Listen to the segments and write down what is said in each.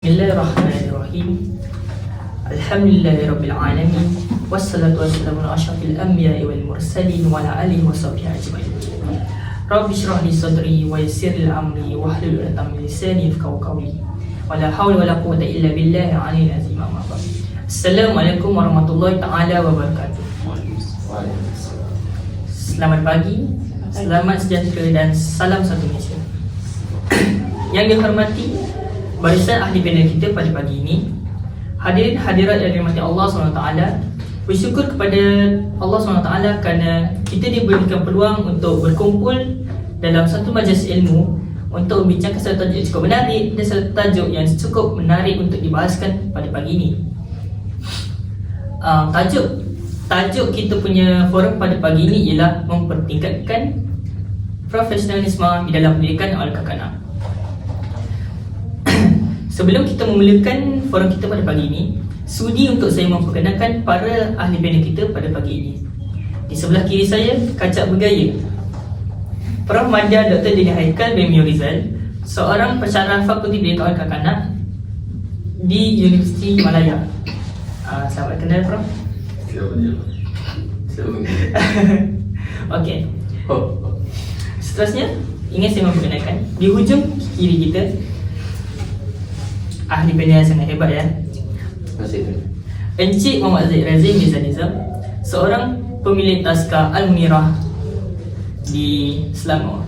Bismillahirrahmanirrahim. Alhamdulillahirabbil alamin. Wassalatu wassalamu ala asyrafil anbiya'i wal mursalin wa ala alihi washabbihi ajmain. Rabbi shrah li sadri wa yassir li amri wahlul 'uqdatam min lisani yafqahu qawli. Wala haula wala quwwata illa billahi al-'aliyyil azim. Assalamualaikum warahmatullahi taala wabarakatuh. Selamat pagi, selamat sejahtera dan salam satu Malaysia. Yang dihormati barisan ahli panel kita pada pagi ini, hadirin hadirat yang dirahmati Allah SWT, bersyukur kepada Allah SWT kerana kita diberikan peluang untuk berkumpul dalam satu majlis ilmu untuk membincangkan satu tajuk yang cukup menarik dan satu tajuk yang cukup menarik untuk dibahaskan pada pagi ini. Tajuk kita punya forum pada pagi ini ialah mempertingkatkan profesionalisme di dalam pendidikan oleh kanak-kanak. Sebelum kita memulakan forum kita pada pagi ini, sudi untuk saya memperkenalkan para ahli panel kita pada pagi ini. Di sebelah kiri saya, kacak bergaya, Prof. Madya Dr. Dini Haikal bin Mio Rizal, seorang pensyarah Fakulti Pendidikan Kanak-kanak di Universiti Malaya. Selamat kenal, Prof. Okey. Seterusnya, ingin saya memperkenalkan di hujung kiri kita, ahli panel yang sangat hebat ya, Encik Muhammad Zaid Razim Mirza Nizam, seorang pemilik taska Al-Munirah di Selangor.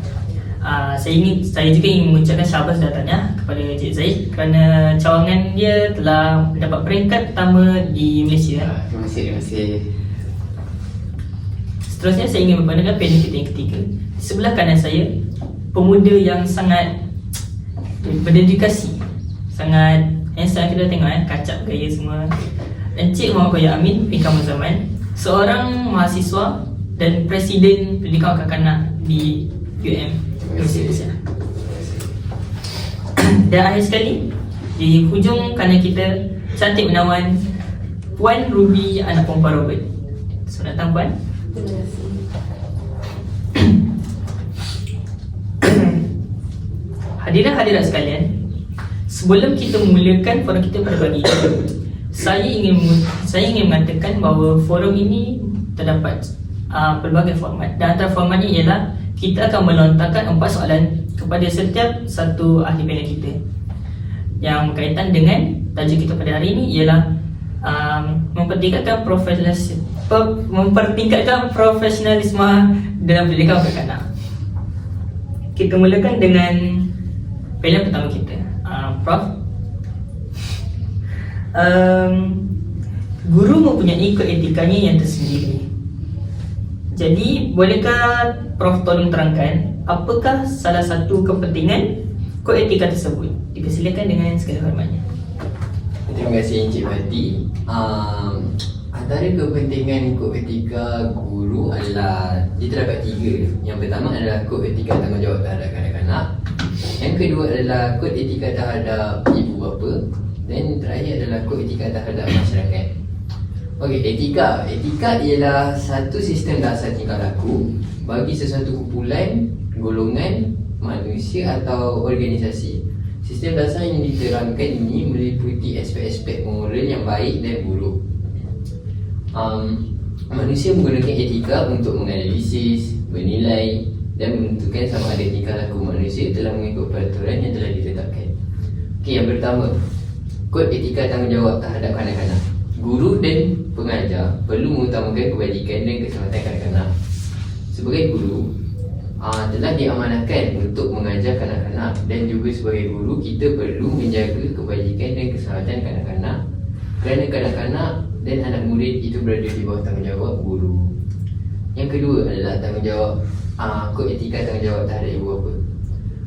Saya juga ingin mengucapkan syabas datanya kepada Encik Zaid kerana cawangan dia telah mendapat peringkat pertama di Malaysia. Terima kasih. Seterusnya saya ingin memperkenalkan panel kita yang ketiga. Di sebelah kanan saya, pemuda yang sangat berdedikasi, sangat handsome, kita tengok kacak gaya semua. Encik Muhammad Khoya Amin bin Kamal Zaman, seorang mahasiswa dan Presiden Pendidikan Kanak-kanak di UM. Dan akhir sekali, di hujung kanan kita, cantik menawan Puan Ruby anak Pompa Robert. Selamat datang Puan. Terima kasih. Hadirin hadirat sekalian, sebelum kita memulakan forum kita pada pagi ini, saya ingin mengatakan bahawa forum ini terdapat pelbagai format, dan antara formatnya ialah kita akan melontarkan 4 soalan kepada setiap satu ahli panel kita yang berkaitan dengan tajuk kita pada hari ini ialah mempertingkatkan profesionalisme dalam pendidikan kanak-kanak. Kita mulakan dengan panel pertama kita. Prof, guru mempunyai kod etikanya yang tersendiri. Jadi, bolehkah Prof tolong terangkan apakah salah satu kepentingan kod etika tersebut? Dipersilakan dengan segala hormatnya. Terima kasih Encik Fati. Antara kepentingan kod etika guru adalah dia terdapat 3. Yang pertama adalah kod etika tanggungjawab terhadap kanak-kanak. Yang kedua adalah kod etika terhadap ibu bapa. Dan terakhir adalah kod etika terhadap masyarakat. Okey, etika. Etika ialah satu sistem dasar tingkah laku bagi sesuatu kumpulan, golongan, manusia atau organisasi. Sistem dasar yang diterangkan ini meliputi aspek-aspek moral yang baik dan buruk. Manusia menggunakan etika untuk menganalisis, menilai dan menentukan sama ada tingkah laku manusia telah mengikut peraturan yang telah ditetapkan. Okey, yang pertama, kod etika tanggungjawab terhadap kanak-kanak. Guru dan pengajar perlu mengutamakan kebajikan dan keselamatan kanak-kanak. Sebagai guru, telah diamanahkan untuk mengajar kanak-kanak, dan juga sebagai guru kita perlu menjaga kebajikan dan keselamatan kanak-kanak kerana kanak-kanak dan anak murid itu berada di bawah tanggungjawab guru. Yang kedua adalah tanggungjawab kod etika tanggungjawab terhadap ibu bapa.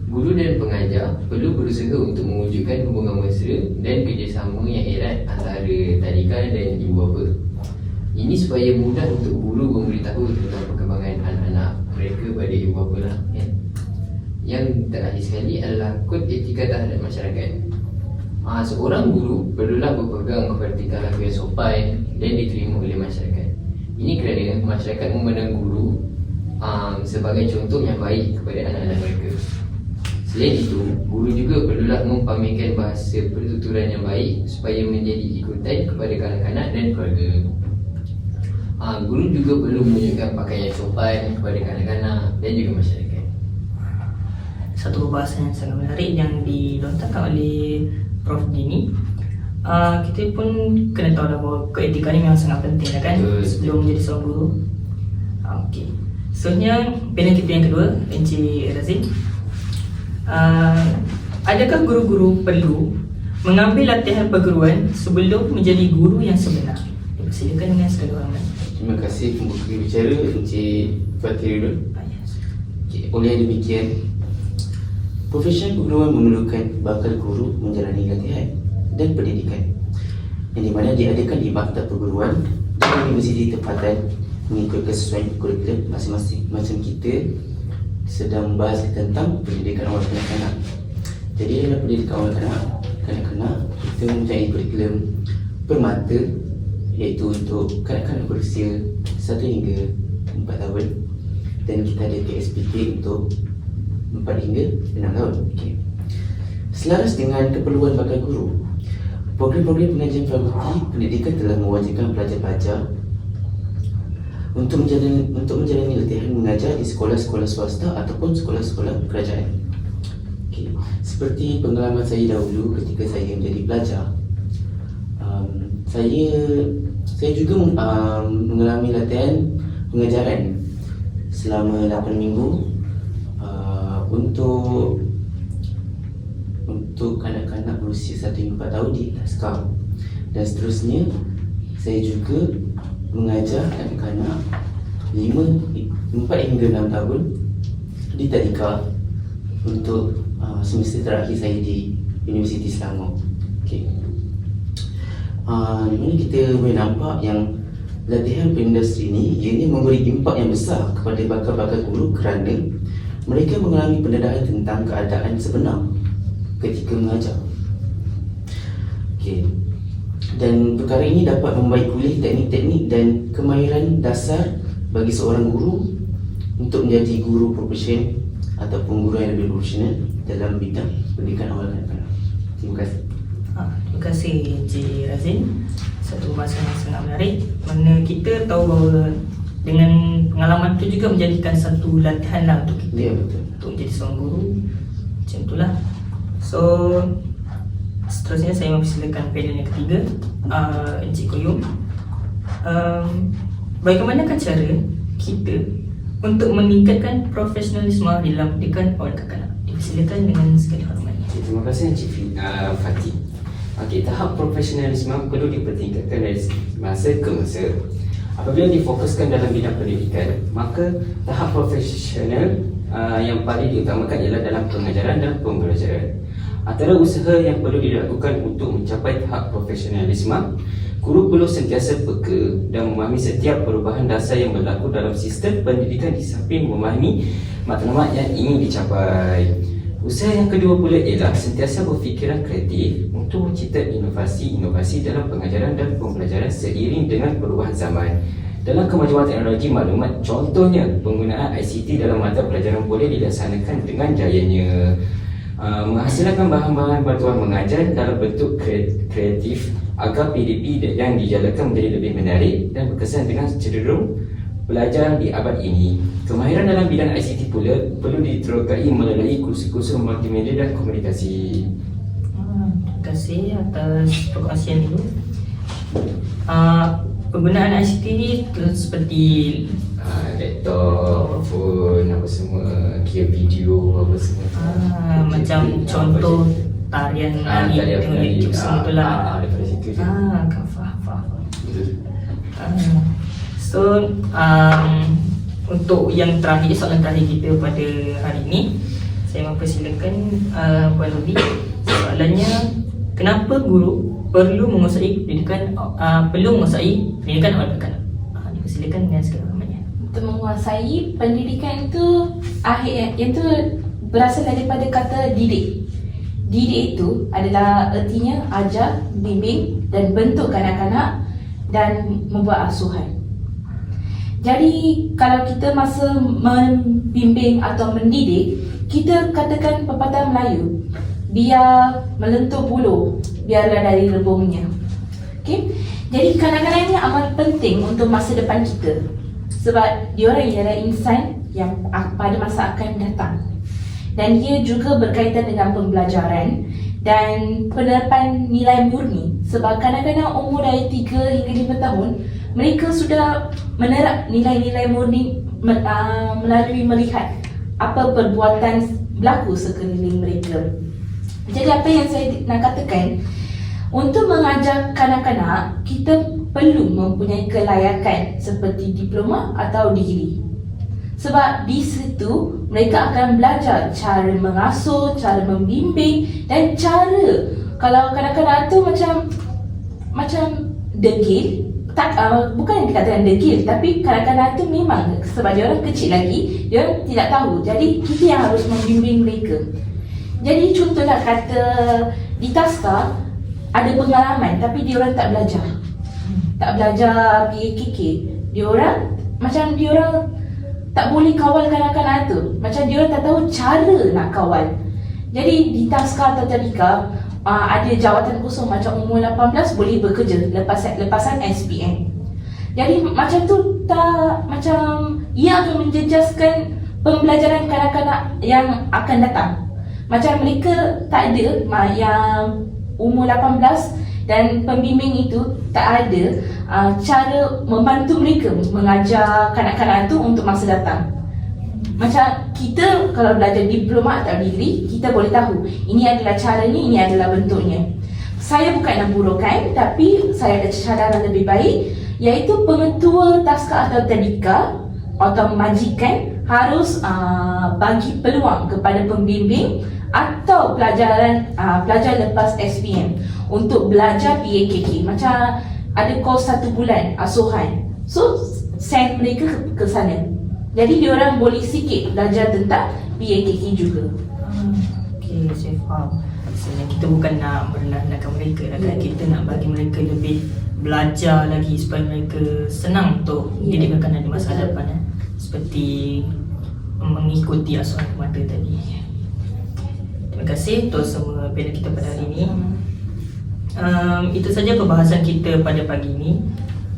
Guru dan pengajar perlu berusaha untuk mewujudkan hubungan mesra dan kerjasama yang erat antara tadika dan ibu bapa. Ini supaya mudah untuk guru memberitahu tentang perkembangan anak-anak mereka pada ibu bapa lah, ya. Yang terakhir sekali adalah kod etika terhadap masyarakat. Seorang guru perlulah berpegang kepada tingkah laku yang sopan dan diterima oleh masyarakat. Ini kerana masyarakat memandang guru sebagai contoh yang baik kepada anak-anak mereka. Selain itu, guru juga perlulah mengamalkan bahasa pertuturan yang baik supaya menjadi ikutan kepada kanak-kanak dan keluarga. Guru juga perlu menunjukkan pakaian yang sopan kepada kanak-kanak dan juga masyarakat. Satu bahasan yang sangat menarik yang dilontarkan oleh Prof. Dini. Kita pun kena tahu dah bahawa keetikan ni memang sangat penting lah kan, sebelum menjadi seorang guru. Okey. Seterusnya, panel kita yang kedua, Encik Razin. Adakah guru-guru perlu mengambil latihan perguruan sebelum menjadi guru yang sebenar? Silakan dengan segala hormat. Terima kasih pembuka bicara Encik Fatirul. Oleh demikian, profesi perguruan memerlukan bakal guru menjalani latihan dan pendidikan yang di mana diadakan di maktab perguruan dan universiti tempatan mengikut kesesuaian kurikulum masing-masing. Macam kita sedang membahas tentang pendidikan awal kanak-kanak. Jadi dalam pendidikan awal kanak-kanak, kita mempunyai kurikulum permata, iaitu untuk kanak-kanak berusia 1 hingga 4 tahun, dan kita ada KSPT untuk 4 hingga 6 tahun. Selaras dengan keperluan bakal guru, program-program pengajian fakulti pendidikan telah mewajibkan pelajar-pelajar untuk menjalani latihan mengajar di sekolah-sekolah swasta ataupun sekolah-sekolah kerajaan. Seperti pengalaman saya dahulu ketika saya menjadi pelajar, saya juga mengalami latihan pengajaran selama 8 minggu untuk kanak-kanak berusia 1 hingga 4 tahun di Taskar, dan seterusnya saya juga mengajar kanak-kanak 4 hingga 6 tahun di Tadika untuk semester terakhir saya di Universiti Selangor. Di mana kita boleh nampak yang latihan perindustri ini ianya memberi impak yang besar kepada bakal-bakal guru kerana mereka mengalami pendedahan tentang keadaan sebenar ketika mengajar. Dan perkara ini dapat membaikuli teknik-teknik dan kemahiran dasar bagi seorang guru untuk menjadi guru profesional ataupun guru yang lebih profesional dalam bidang pendidikan awal kanak-kanak. Terima kasih. Terima kasih Encik Razin. Satu bahasan yang sangat menarik, mana kita tahu bahawa dengan pengalaman itu juga menjadikan satu latihan lah untuk kita, Ya, betul. untuk menjadi seorang guru. Macam itulah. So seterusnya saya mempersilakan panel yang ketiga, Encik Koyum. Bagaimanakah cara kita untuk meningkatkan profesionalisme dalam pendidikan awal kanak-kanak? Dipersilakan dengan segala hormat. Terima kasih Encik Fatih. Tahap profesionalisme perlu dipertingkatkan dari masa ke masa. Apabila difokuskan dalam bidang pendidikan, maka tahap profesional yang paling diutamakan ialah dalam pengajaran dan pembelajaran. Antara usaha yang perlu dilakukan untuk mencapai tahap profesionalisme, guru perlu sentiasa peka dan memahami setiap perubahan dasar yang berlaku dalam sistem pendidikan di samping memahami matlamat yang ingin dicapai. Usaha yang kedua pula ialah sentiasa berfikiran kreatif untuk mencipta inovasi-inovasi dalam pengajaran dan pembelajaran seiring dengan perubahan zaman. Dalam kemajuan teknologi maklumat, contohnya penggunaan ICT dalam mata pelajaran boleh dilaksanakan dengan jayanya. Menghasilkan bahan-bahan bantuan mengajar dalam bentuk kreatif agar PDP yang dijalankan menjadi lebih menarik dan berkesan dengan cenderung pelajar di abad ini. Kemahiran dalam bidang ICT pula perlu diterokai melalui kursus-kursus multimedia dan komunikasi. Terima kasih atas perkongsian itu. Penggunaan ICT ni seperti Laptop, phone, apa semua, kira video, apa semua. macam contoh tarian nari tengok YouTube semua tu lah. Daripada situ je. Kau faham. So untuk yang terakhir, soalan terakhir kita pada hari ini, saya mempersilakan Puan Ruby. Soalannya, kenapa guru perlu menguasai pendidikan awal kanak-kanak? Dipersilakan dengan segala hormatnya. Untuk menguasai pendidikan itu yang tu berasal daripada kata didik. Didik itu adalah ertinya ajar, bimbing dan bentuk kanak-kanak dan membuat asuhan. Jadi kalau kita masa membimbing atau mendidik, kita katakan pepatah Melayu, biar melentur bulu, biarlah dari rebungnya. Okay? Jadi kanak-kanak ini amat penting untuk masa depan kita, sebab diorang ialah insan yang pada masa akan datang. Dan ia juga berkaitan dengan pembelajaran dan penerapan nilai murni. Sebab kanak-kanak umur dari 3 hingga 5 tahun, mereka sudah menerap nilai-nilai murni melalui melihat apa perbuatan berlaku sekeliling mereka. Jadi apa yang saya nak katakan, untuk mengajar kanak-kanak, kita perlu mempunyai kelayakan seperti diploma atau degree. Sebab di situ mereka akan belajar cara mengasuh, cara membimbing dan cara, kalau kanak-kanak tu macam degil, bukan yang dikatakan degil, tapi kanak-kanak tu memang sebab dia orang kecil lagi, dia orang tidak tahu. Jadi kita yang harus membimbing mereka. Jadi contohlah kata di taska ada pengalaman tapi dia orang tak belajar. Tak belajar PKK. Dia orang tak boleh kawal kanak-kanak tu. Macam dia orang tak tahu cara nak kawal. Jadi di taska atau tadika ada jawatan kosong macam umur 18 boleh bekerja lepasan SPM. Jadi macam tu ia akan menjejaskan pembelajaran kanak-kanak yang akan datang. Macam mereka tak ada yang umur 18 dan pembimbing itu tak ada cara membantu mereka mengajar kanak-kanak tu untuk masa datang. Macam kita kalau belajar diploma atau degree, kita boleh tahu ini adalah caranya, ini adalah bentuknya. Saya bukan nak burukkan, tapi saya ada cadangan lebih baik, iaitu pengetua taska atau tadika atau majikan harus bagi peluang kepada pembimbing atau pelajar lepas SPM untuk belajar PKK. Macam ada kos 1 bulan asuhan, so send mereka ke sana. Jadi diorang boleh sikit belajar tentang PKK juga. Okay, saya faham. Sebenarnya kita bukan nak merendahkan mereka, kita nak bagi mereka lebih belajar lagi supaya mereka senang untuk didik kanak-kanak di masa depan, seperti mengikuti asuhan mata tadi. Terima kasih untuk semua panel kita pada hari ini. Itu saja perbahasan kita pada pagi ini.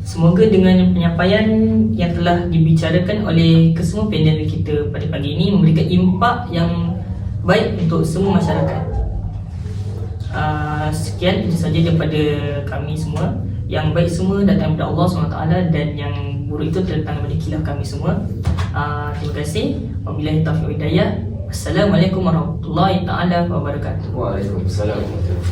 Semoga dengan penyampaian yang telah dibicarakan oleh kesemua panel kita pada pagi ini memberikan impak yang baik untuk semua masyarakat. Sekian, itu saja daripada kami semua. Yang baik semua datang daripada Allah SWT dan yang buruk itu datang daripada khilaf kami semua. Terima kasih. Wabillahi taufiq wal hidayah. Assalamualaikum warahmatullahi taala wabarakatuh. Waalaikumsalam warahmatullahi wabarakatuh.